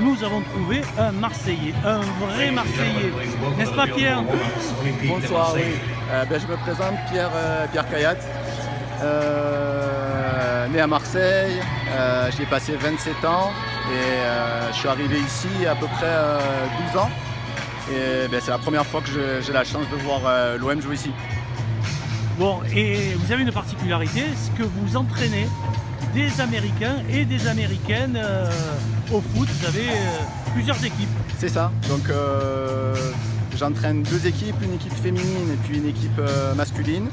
nous avons trouvé un Marseillais, un vrai Marseillais. N'est-ce pas Pierre? Bonsoir, oui. Je me présente, Pierre Kayat, né à Marseille, j'y ai passé 27 ans et je suis arrivé ici à peu près 12 ans. Et c'est la première fois que j'ai la chance de voir l'OM jouer ici. Bon, et vous avez une particularité, c'est que vous entraînez des Américains et des Américaines au foot. Vous avez plusieurs équipes. C'est ça. Donc j'entraîne deux équipes, une équipe féminine et puis une équipe masculine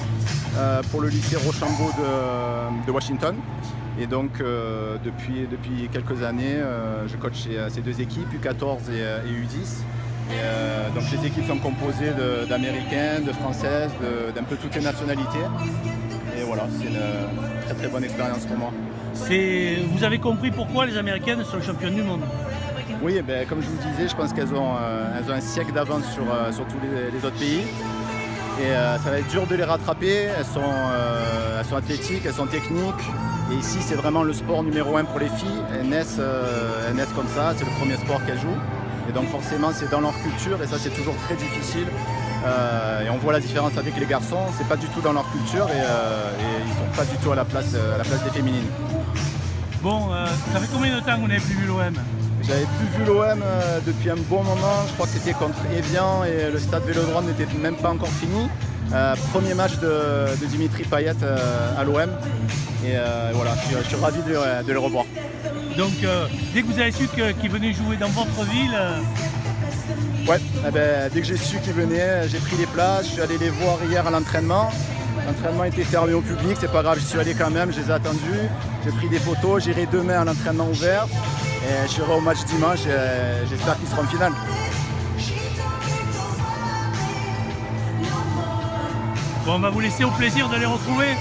pour le lycée Rochambeau de Washington. Et donc depuis quelques années, je coach ces deux équipes, U14 et U10. Donc les équipes sont composées d'Américains, de Françaises, d'un peu toutes les nationalités. Et voilà, c'est une très très bonne expérience pour moi. Vous avez compris pourquoi les Américaines sont championnes du monde? Oui, comme je vous le disais, je pense qu'elles ont un siècle d'avance sur tous les autres pays. Et ça va être dur de les rattraper. Elles sont athlétiques, elles sont techniques. Et ici, c'est vraiment le sport numéro 1 pour les filles. Elles naissent comme ça, c'est le premier sport qu'elles jouent. Et donc forcément, c'est dans leur culture et ça, c'est toujours très difficile. Et on voit la différence avec les garçons, c'est pas du tout dans leur culture et ils sont pas du tout à la place des féminines. Bon, ça fait combien de temps que vous n'avez plus vu l'OM? J'avais plus vu l'OM depuis un bon moment, je crois que c'était contre Evian et le stade Vélodrome n'était même pas encore fini. Premier match de Dimitri Payet à l'OM et voilà, je suis ravi de le revoir. Donc dès que vous avez su qu'il venait jouer dans votre ville... Ouais, dès que j'ai su qu'ils venaient, j'ai pris les places, je suis allé les voir hier à l'entraînement. L'entraînement était fermé au public, c'est pas grave, j'y suis allé quand même, je les ai attendus, j'ai pris des photos, j'irai demain à l'entraînement ouvert et je serai au match dimanche et j'espère qu'ils seront en finale. Bon, on va vous laisser au plaisir de les retrouver.